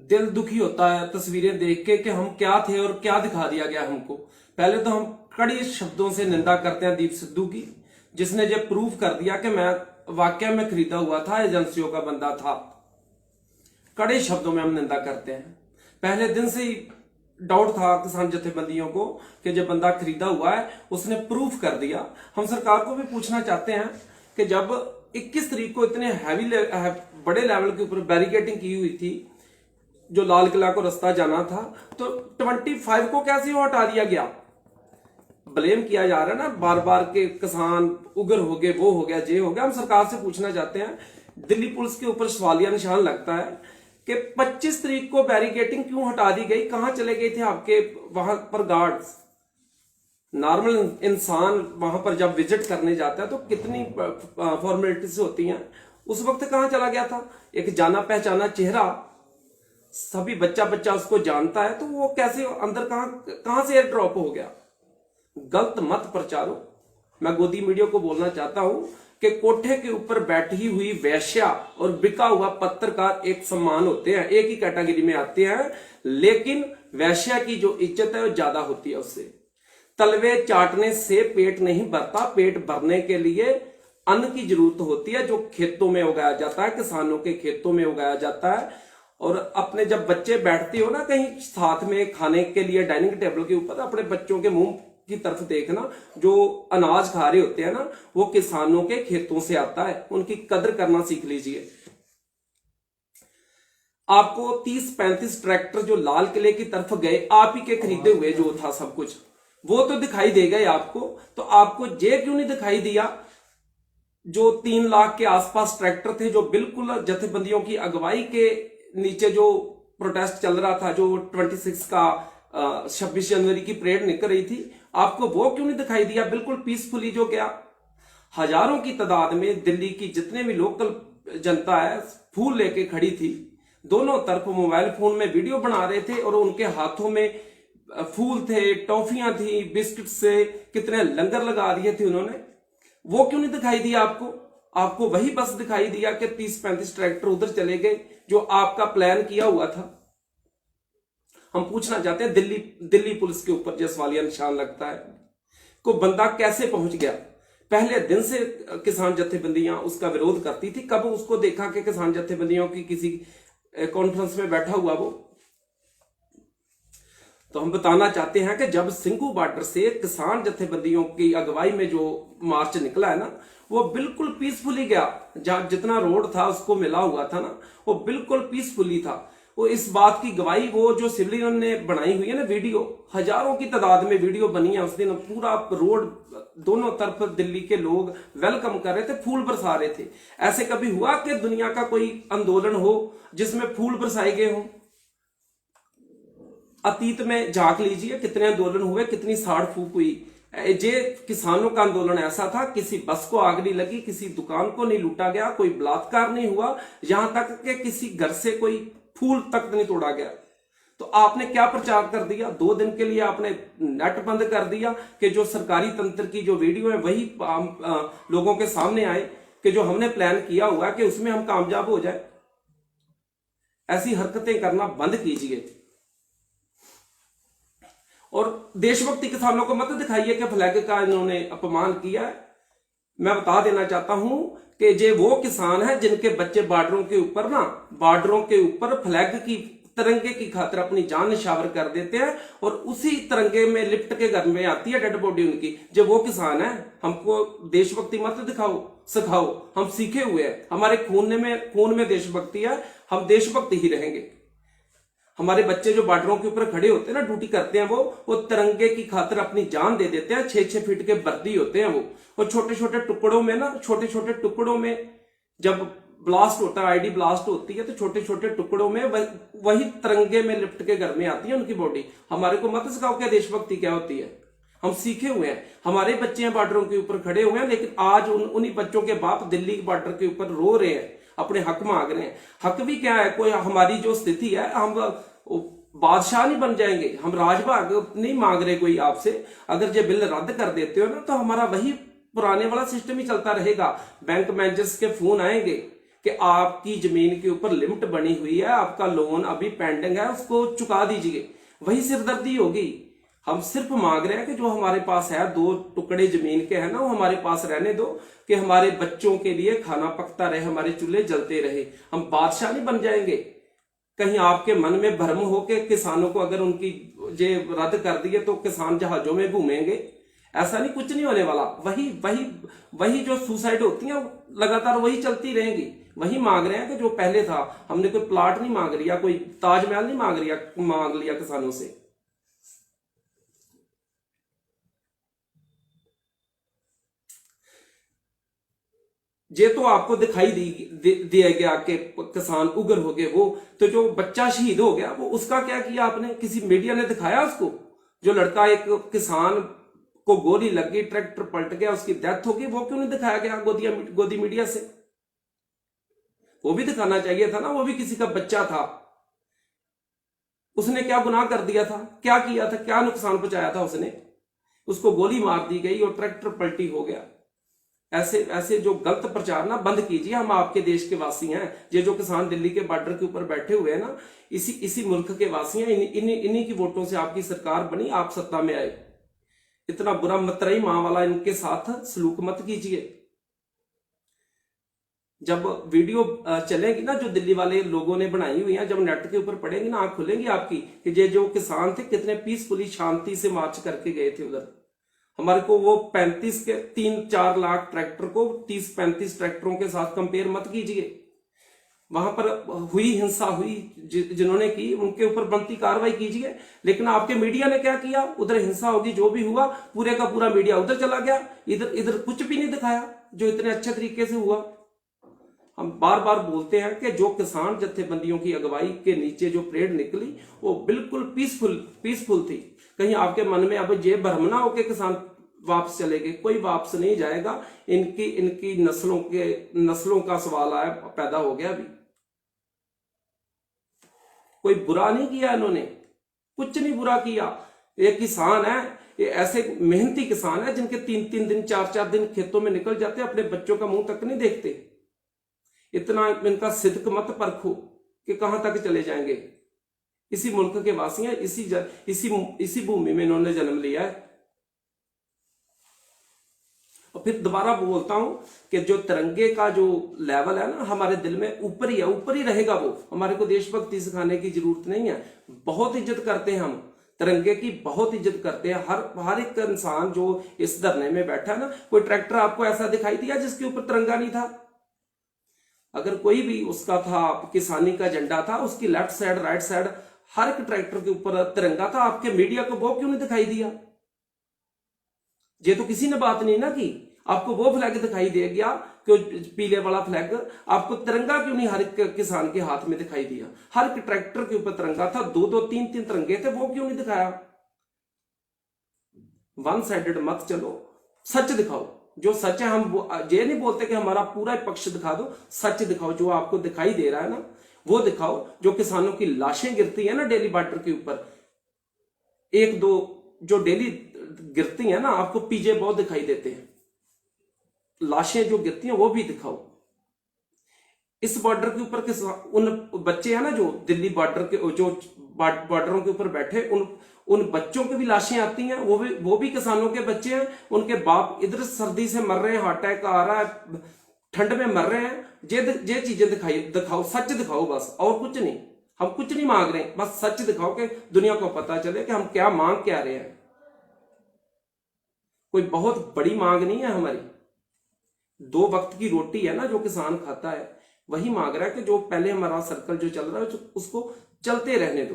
दिल दुखी होता है तस्वीरें देख के कि हम क्या थे और क्या दिखा दिया गया हमको। पहले तो हम कड़ी शब्दों से निंदा करते हैं दीप सिद्धू की, जिसने ये प्रूफ कर दिया कि मैं वाकई में खरीदा हुआ था, एजेंसियों का बंदा था। कड़े शब्दों में हम निंदा करते हैं। पहले दिन से ही डाउट था किसान जथेबंदियों को कि जो बंदा खरीदा हुआ है उसने प्रूफ कर दिया। हम सरकार को भी पूछना चाहते हैं कि जब 21 तारीख को इतने बड़े लेवल के ऊपर बैरिकेडिंग की हुई थी, जो लाल किला को रास्ता जाना था, तो 25 को कैसे वो हटा दिया गया? ब्लेम किया जा रहा है ना बार बार के किसान उग्र हो गए, वो हो गया, ये हो गया। हम सरकार से पूछना चाहते हैं, दिल्ली पुलिस के ऊपर सवालिया निशान लगता है कि 25 तारीख को बैरिकेडिंग क्यों हटा दी गई? कहां चले गए थे आपके वहां पर गार्ड्स? नॉर्मल इंसान वहां पर जब विजिट करने जाता है तो कितनी फॉर्मेलिटीज होती हैं, उस वक्त कहां चला गया था? एक जाना पहचाना चेहरा, सभी बच्चा बच्चा उसको जानता है, तो वो कैसे अंदर कहां से एयर ड्रॉप हो गया? गलत मत प्रचारो। मैं गोदी मीडिया को बोलना चाहता हूं कि कोठे के ऊपर बैठी हुई वैश्या और बिका हुआ पत्रकार एक समान होते हैं, एक ही कैटेगरी में आते हैं, लेकिन वैश्या की जो इज्जत है वो ज्यादा होती है उससे। तलवे चाटने से पेट नहीं भरता, पेट भरने के लिए अन्न की जरूरत होती है, जो खेतों में उगाया जाता है, किसानों के खेतों में उगाया जाता है। और अपने जब बच्चे बैठते हो ना कहीं साथ में खाने के लिए डाइनिंग टेबल के ऊपर, अपने बच्चों के मुंह की तरफ देखना, जो अनाज खा रहे होते हैं ना, वो किसानों के खेतों से आता है। उनकी कदर करना सीख लीजिए। आपको 30-35 ट्रैक्टर जो लाल किले की तरफ गए, आप ही के खरीदे हुए जो था सब कुछ, वो तो दिखाई देगा ही आपको। तो आपको ये क्यों नहीं दिखाई दिया जो 3 लाख के आसपास ट्रैक्टर थे, जो बिल्कुल जथेबंदियों की अगुवाई के नीचे जो प्रोटेस्ट चल रहा था, जो 26 का 26 जनवरी की परेड निकल रही थी, आपको वो क्यों नहीं दिखाई दिया? बिल्कुल पीसफुली जो गया। हजारों की तादाद में दिल्ली की जितने भी लोकल जनता है फूल लेके खड़ी थी। दोनों तरफ मोबाइल फोन में वीडियो बना रहे थे और उनके हाथों में फूल थे, टॉफियां थी, बिस्किट से कितने लंगर लगा दिए थे उन्होंने। वो क्यों नहीं दिखाई दिया आपको? आपको वही बस दिखाई दिया कि 30-35 ट्रैक्टर उधर चले गए, जो आपका प्लान किया हुआ था। हम पूछना चाहते हैं, दिल्ली पुलिस के ऊपर जो सवालिया निशान लगता है, को बंदा कैसे पहुंच गया? पहले दिन से किसान जथेबंदियां उसका विरोध करती थी। कब उसको देखा कि किसान जथेबंदियों की किसी कॉन्फ्रेंस में बैठा हुआ वो? तो हम बताना चाहते हैं कि जब सिंघू बॉर्डर से किसान जथेबंदियों की अगुवाई में जो मार्च निकला है ना, वो बिल्कुल पीसफुली गया। जहां जितना रोड था उसको मिला हुआ था ना, वो बिल्कुल पीसफुली था। वो इस बात की गवाही वो जो सिविलियन ने बनाई हुई है ना वीडियो, हजारों की तादाद में वीडियो बनी है उस दिन। पूरा रोड दोनों तरफ दिल्ली के लोग वेलकम कर रहे थे, फूल बरसा रहे थे। ऐसे कभी हुआ कि दुनिया का कोई आंदोलन हो जिसमें फूल बरसाए गए हों? अतीत में झांक लीजिए, कितने आंदोलन हुए, कितनी साड़ फूक हुई। जे किसानों का आंदोलन ऐसा था, किसी बस को आग नहीं लगी, किसी दुकान को नहीं लूटा गया, कोई बलात्कार नहीं हुआ, यहां तक कि किसी घर से कोई फूल तक नहीं तोड़ा गया। तो आपने क्या प्रचार कर दिया? 2 दिन के लिए आपने नेट बंद कर दिया कि जो सरकारी तंत्र की जो वीडियो है वही लोगों के सामने आए कि जो हमने प्लान किया हुआ है कि उसमें हम कामयाब हो जाए। ऐसी हरकतें करना बंद कीजिए और देशभक्ति किसानों को मत दिखाइए कि फ्लैग का इन्होंने अपमान किया है। मैं बता देना चाहता हूं कि जे वो किसान है जिनके बच्चे बॉर्डरों के ऊपर फ्लैग की, तिरंगे की खातिर अपनी जान निछावर कर देते हैं और उसी तिरंगे में लिपट के घर में आती है डेड बॉडी उनकी। जो वो किसान है, हमको देशभक्ति मत दिखाओ, सिखाओ। हम सीखे हुए हैं, हमारे खून में देशभक्ति है, हम देशभक्ति ही रहेंगे। हमारे बच्चे जो बॉर्डरों के ऊपर खड़े होते हैं ना, ड्यूटी करते हैं, वो तिरंगे की खातिर अपनी जान दे देते हैं। 6-6 फीट के वर्दी होते हैं वो छोटे छोटे टुकड़ों में ना, छोटे छोटे टुकड़ों में जब ब्लास्ट होता है, आईडी ब्लास्ट होती है, तो छोटे छोटे टुकड़ों में वही तिरंगे में लिपट के घर में आती है उनकी बॉडी। हमारे को मत सिखाओ क्या देशभक्ति क्या होती है। हम सीखे हुए हैं, हमारे बच्चे हैं बॉर्डरों के ऊपर खड़े हुए हैं, लेकिन आज उन्हीं बच्चों के बाप दिल्ली के बॉर्डर के ऊपर रो रहे हैं, अपने हक मांग रहे हैं। हक भी क्या है? कोई हमारी जो स्थिति है, हम बादशाह नहीं बन जाएंगे, हम राजभाग नहीं मांग रहे कोई आपसे। अगर ये बिल रद्द कर देते हो ना, तो हमारा वही पुराने वाला सिस्टम ही चलता रहेगा। बैंक मैनेजर्स के फोन आएंगे कि आपकी जमीन के ऊपर लिमिट बनी हुई है, आपका लोन अभी पेंडिंग है, उसको चुका दीजिए, वही सिरदर्दी होगी। हम सिर्फ मांग रहे हैं कि जो हमारे पास है 2 टुकड़े जमीन के हैं ना, वो हमारे पास रहने दो, कि हमारे बच्चों के लिए खाना पकता रहे, हमारे चूल्हे जलते रहे। हम बादशाह नहीं बन जाएंगे। कहीं आपके मन में भ्रम हो कि किसानों को अगर उनकी जे रद्द कर दिए तो किसान जहाजों में घूमेंगे, ऐसा नहीं, कुछ नहीं होने वाला। वही वही वही जो सुसाइड होती है लगातार वही चलती रहेंगी। वही मांग रहे हैं कि जो पहले था। हमने कोई प्लाट नहीं मांग लिया, कोई ताजमहल नहीं मांग लिया किसानों से। ये तो आपको दिखाई दिया गया कि किसान उग्र हो गए। वो तो जो बच्चा शहीद हो गया, वो उसका क्या किया आपने? किसी मीडिया ने दिखाया उसको? जो लड़का, एक किसान को गोली लग गई, ट्रैक्टर पलट गया, उसकी डेथ हो गई, वो क्यों नहीं दिखाया गया गोदी मीडिया से? वो भी दिखाना चाहिए था ना। वो भी किसी का बच्चा था। उसने क्या गुनाह कर दिया था? क्या किया था? क्या नुकसान पहुंचाया था उसने? उसको गोली मार दी गई और ट्रैक्टर पलटी हो गया। ऐसे ऐसे जो गलत प्रचार ना बंद कीजिए। हम आपके देश के वासी हैं। ये जो किसान दिल्ली के बॉर्डर के ऊपर बैठे हुए हैं ना, इसी मुल्क के वासी हैं। इन्हीं की वोटों से आपकी सरकार बनी, आप सत्ता में आए। इतना बुरा मतरई मां वाला इनके साथ सलूक मत कीजिए। जब वीडियो चलेगी ना, जो दिल्ली वाले लोगों ने बनाई हुई है, जब नेट के ऊपर पड़ेगी ना, आंख खुलेंगी आपकी कि ये जो किसान थे कितने पीसफुली, शांति से मार्च करके गए थे उधर। हमारे को वो 35 के 3-4 लाख ट्रैक्टर को 30-35 ट्रैक्टरों के साथ कंपेयर मत कीजिए। वहां पर हुई हिंसा हुई, जिन्होंने की उनके ऊपर बनती कार्रवाई कीजिए। लेकिन आपके मीडिया ने क्या किया? उधर हिंसा होगी, जो भी हुआ पूरे का पूरा मीडिया उधर चला गया, इधर इधर कुछ भी नहीं दिखाया जो इतने अच्छे तरीके से हुआ। हम बार बार बोलते हैं कि जो किसान जत्थेबंदियों की अगुवाई के नीचे जो परेड निकली, वो बिल्कुल पीसफुल थी। कहीं आपके मन में अब ये भ्रम ना हो कि किसान वापस चले गए। कोई वापस नहीं जाएगा। इनकी नस्लों का सवाल आया, पैदा हो गया। अभी कोई बुरा नहीं किया इन्होंने, कुछ नहीं बुरा किया। ये किसान है, ये ऐसे मेहनती किसान है जिनके 3-3 दिन 4-4 दिन खेतों में निकल जाते, अपने बच्चों का मुंह तक नहीं देखते। इतना इनका सिद्क मत परखो कि कहां तक चले जाएंगे। इसी मुल्क के वासी हैं, इसी भूमि में इन्होंने जन्म लिया है। और फिर दोबारा बोलता हूं कि जो तिरंगे का जो लेवल है ना, हमारे दिल में ऊपर ही है, ऊपर ही रहेगा वो। हमारे को देशभक्ति सिखाने की जरूरत नहीं है। बहुत इज्जत करते हैं हम तिरंगे की, बहुत इज्जत करते हैं। हर एक इंसान जो इस धरने में बैठा है ना, कोई ट्रैक्टर आपको ऐसा दिखाई दिया जिसके ऊपर तिरंगा नहीं था? अगर कोई भी उसका था, किसानी का झंडा था, उसकी लेफ्ट साइड राइट साइड हर एक ट्रैक्टर के ऊपर तिरंगा था, आपके मीडिया को वो क्यों नहीं दिखाई दिया? ये तो किसी ने बात नहीं ना की। आपको वो फ्लैग दिखाई दे गया कि पीले वाला फ्लैग, आपको तिरंगा क्यों नहीं हर एक किसान के हाथ में दिखाई दिया? हर एक ट्रैक्टर के ऊपर तिरंगा था, 2-2 3-3 तिरंगे थे, वो क्यों नहीं दिखाया? वन साइडेड मत चलो, सच दिखाओ। जो सच है, हम ये नहीं बोलते कि हमारा पूरा पक्ष दिखा दो, सच दिखाओ। जो आपको दिखाई दे रहा है ना, वो दिखाओ। जो किसानों की लाशें गिरती है ना डेली बॉर्डर के ऊपर, 1-2 जो डेली गिरती है ना, आपको पीजे बहुत दिखाई देते हैं। लाशें जो गिरती हैं वो भी दिखाओ। इस बॉर्डर के ऊपर उन बच्चे हैं ना जो दिल्ली बॉर्डर के, जो बॉर्डरों के ऊपर बैठे, उन बच्चों की भी लाशें आती हैं। वो भी किसानों के बच्चे हैं। उनके बाप इधर सर्दी से मर रहे हैं, हार्ट अटैक आ रहा है, ठंड में मर रहे हैं। ये चीजें दिखाओ, सच दिखाओ बस, और कुछ नहीं। हम कुछ नहीं मांग रहे, बस सच दिखाओ कि दुनिया को पता चले कि हम क्या मांग क्या रहे हैं। कोई बहुत बड़ी मांग नहीं है हमारी। 2 वक्त की रोटी है ना जो किसान खाता है, वही मांग रहा है कि जो पहले हमारा सर्कल जो चल रहा है उसको चलते रहने दो।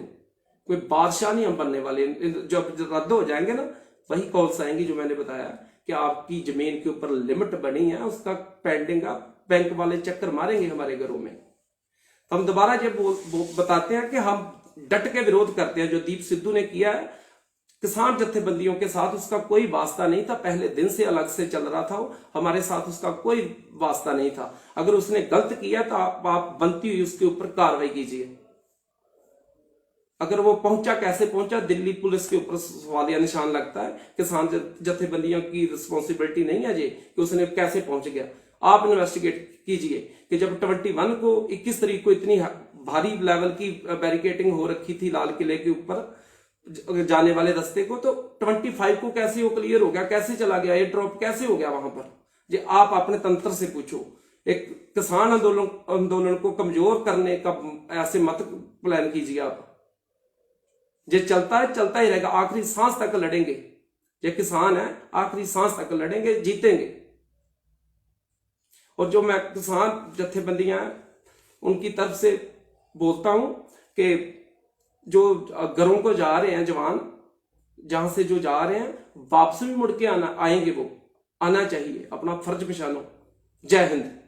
कोई बादशाह नहीं हम बनने वाले। जब रद्द हो जाएंगे ना, वही कॉल्स आएंगी जो मैंने बताया कि आपकी जमीन के ऊपर लिमिट बनी है, उसका पेंडिंग, बैंक वाले चक्कर मारेंगे हमारे घरों में। तो हम दोबारा जब बताते हैं कि हम डट के विरोध करते हैं। जो दीप सिद्धू ने किया है किसान जत्थेबंदियों के साथ, उसका कोई वास्ता नहीं था। पहले दिन से अलग से चल रहा था वो, हमारे साथ उसका कोई वास्ता नहीं था। अगर उसने गलत किया तो आप बनती हुई उसके ऊपर कार्रवाई कीजिए। अगर वो पहुंचा, कैसे पहुंचा, दिल्ली पुलिस के ऊपर सवालिया निशान लगता है। किसान जत्थेबंदियों की रिस्पॉन्सिबिलिटी नहीं है जी कि उसने कैसे पहुंच गया। आप इन्वेस्टिगेट कीजिए कि जब 21 को 21 तारीख को इतनी भारी लेवल की बैरिकेडिंग हो रखी थी लाल किले के ऊपर जाने वाले रास्ते को, तो 25 को कैसे वो क्लियर हो गया, कैसे चला गया, ये ड्रॉप कैसे हो गया वहां पर? ये आप अपने तंत्र से पूछो। एक किसान आंदोलन को कमजोर करने का ऐसे मत प्लान कीजिए आप। ये चलता है, चलता ही रहेगा, आखिरी सांस तक लड़ेंगे। ये किसान है, आखिरी सांस तक लड़ेंगे, जीतेंगे। और जो मैं किसान जत्थेबंदियां उनकी तरफ से बोलता हूं कि जो घरों को जा रहे हैं जवान, जहां से जो जा रहे हैं, वापस भी मुड़ के आएंगे, वो आना चाहिए, अपना फर्ज पहचानो। जय हिंद।